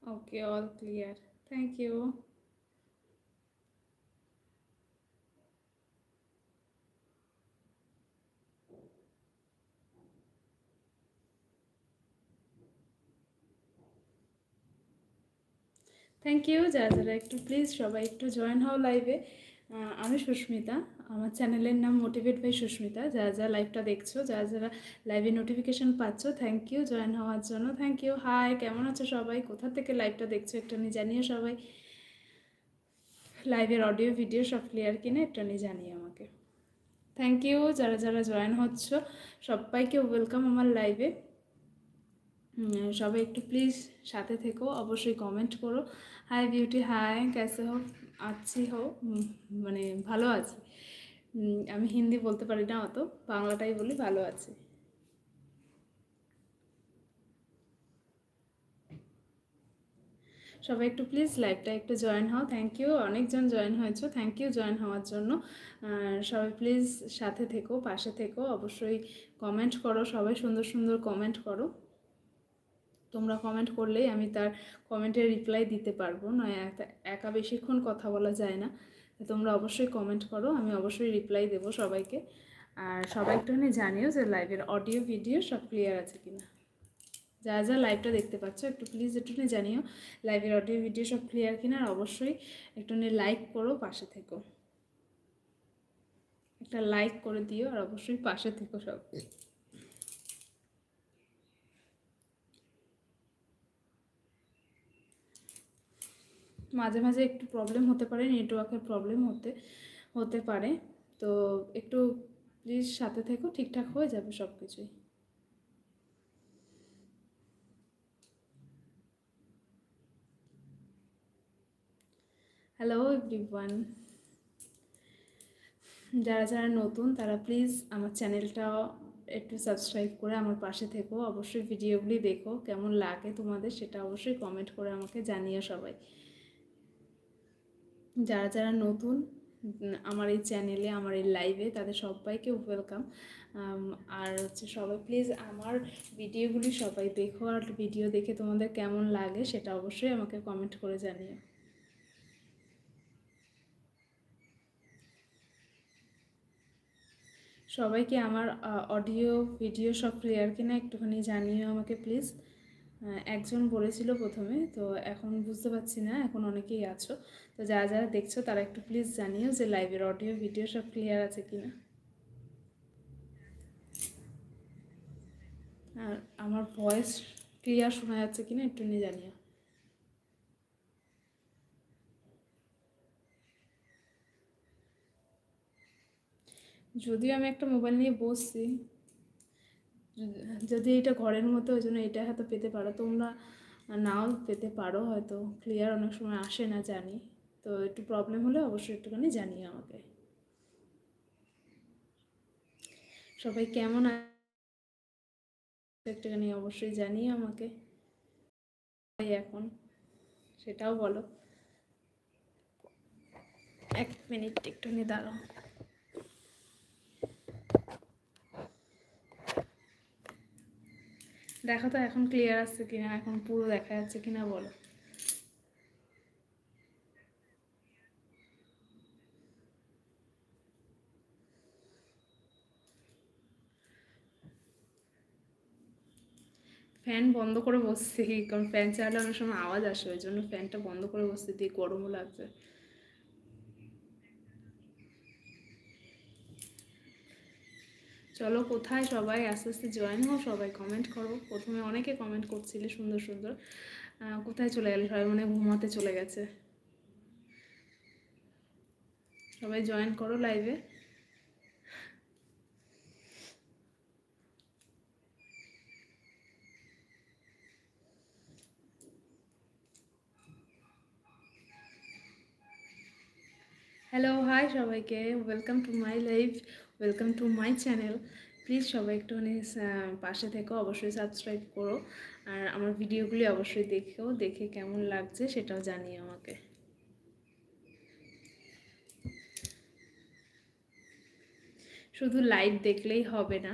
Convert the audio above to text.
Okay, all clear. Thank you. Thank you. যারা যারা একটু প্লিজ সবাই একটু জয়েন হও লাইভে। আমি সুস্মিতা, আমার চ্যানেলের নাম মোটিভেট বাই সুস্মিতা। যারা যারা লাইভটা দেখছো, যারা যারা লাইভে নোটিফিকেশান পাচ্ছ, থ্যাংক ইউ জয়েন হওয়ার জন্য। Thank you. হাই, কেমন আছো সবাই? কোথা থেকে লাইভটা দেখছো একটু জানিও সবাই। লাইভের অডিও ভিডিও সব ক্লিয়ার কিনা একটু জানিয়ে আমাকে। থ্যাংক ইউ যারা যারা জয়েন হচ্ছ, সবাইকে ওয়েলকাম আমার লাইভে। সবাই একটু প্লিজ সাথে থেকো, অবশ্যই কমেন্ট করো। হাই বিউটি, হাই कैसे हो? আছি হো, মানে ভালো আছি। আমি হিন্দি বলতে পারি না অত, বাংলাটাই বলি। ভালো আছি। সবাই একটু প্লিজ লাইভটা একটু জয়েন হও। থ্যাংক ইউ, অনেকজন জয়েন হয়েছো, থ্যাংক ইউ জয়েন হওয়ার জন্য। সবাই প্লিজ সাথে থেকো, পাশে থেকো, অবশ্যই কমেন্ট করো। সবাই সুন্দর সুন্দর কমেন্ট করো। তোমরা কমেন্ট করলেই আমি তার কমেন্টের রিপ্লাই দিতে পারবো, নয় একা বেশিক্ষণ কথা বলা যায় না। তোমরা অবশ্যই কমেন্ট করো, আমি অবশ্যই রিপ্লাই দেবো সবাইকে। আর সবাই একটুখানি জানিও যে লাইভের অডিও ভিডিও সব ক্লিয়ার আছে কিনা। যা যা লাইভটা দেখতে পাচ্ছ একটু প্লিজ একটুখানি জানিও লাইভের অডিও ভিডিও সব ক্লিয়ার কিনা। আর অবশ্যই একটুখানি লাইক করো, পাশে থেকো, একটা লাইক করে দিও, আর অবশ্যই পাশে থেকো সব। মাঝে মাঝে একটু প্রবলেম হতে পারে, নেটওয়ার্কের প্রবলেম হতে পারে, তো একটু প্লিজ সাথে থেকো, ঠিকঠাক হয়ে যাবে সব কিছুই। হ্যালো এভরিওয়ান, যারা যারা নতুন তারা প্লিজ আমার চ্যানেলটা একটু সাবস্ক্রাইব করে আমার পাশে থেকো। অবশ্যই ভিডিওগুলি দেখো, কেমন লাগে তোমাদের সেটা অবশ্যই কমেন্ট করে আমাকে জানিও সবাই। যারা যারা নতুন আমার এই চ্যানেলে, আমার এই লাইভে, তাদের সবাইকে ওয়েলকাম। আর হচ্ছে সবাই প্লিজ আমার ভিডিওগুলি সবাই দেখো, আর ভিডিও দেখে তোমাদের কেমন লাগে সেটা অবশ্যই আমাকে কমেন্ট করে জানিও। সবাইকে আমার অডিও ভিডিও সব ক্লিয়ার কিনা একটুখানি জানিও আমাকে প্লিজ। একজন বলেছিল প্রথমে, তো এখন বুঝতে পারছি না, এখন অনেকেই আছো, তো যারা যারা দেখছো তারা একটু প্লিজ জানিও যে লাইভের অডিও ভিডিও সব ক্লিয়ার আছে কিনা। আর আমার ভয়েস ক্লিয়ার শোনা যাচ্ছে কিনা একটু জানিও। যদিও আমি একটা মোবাইল নিয়ে বসছি, যদি এটা ঘরের মতো, ওই জন্য এটা হয়তো পেতে পারো তোমরা, নাও পেতে পারো হয়তো। ক্লিয়ার অনেক সময় আসে না জানি, তো একটু প্রবলেম হলে অবশ্যই একটুখানি জানিও আমাকে। সবাই কেমন আছে একটুখানি অবশ্যই জানিও আমাকে এখন, সেটাও বলো। এক মিনিট একটুখানি দাঁড়াও। দেখো তো এখন ক্লিয়ার আসছে কিনা, এখন পুরো দেখা যাচ্ছে কিনা বলো। ফ্যান বন্ধ করে বসছি, কারণ ফ্যান চালালে অনেক সময় আওয়াজ আসে, ওই জন্য ফ্যানটা বন্ধ করে বসতে দিয়ে, গরমও লাগছে। চলো, কোথায় সবাই আস্তে আস্তে জয়েন হও, সবাই কমেন্ট করো। প্রথমে অনেকে কমেন্ট করছিলে সুন্দর সুন্দর, কোথায় চলে গেলে সবাই? মনে ঘুমাতে চলে গেছে। সবাই জয়েন করো লাইভে। হ্যালো, হাই সবাইকে, welcome to my live, welcome to my channel. Please সবাই একটুখানি পাশে থেকো, অবশ্যই সাবস্ক্রাইব করো, আর আমার ভিডিওগুলি অবশ্যই দেখো, দেখে কেমন লাগছে সেটাও জানিয়ে আমাকে। শুধু লাইভ দেখলেই হবে না,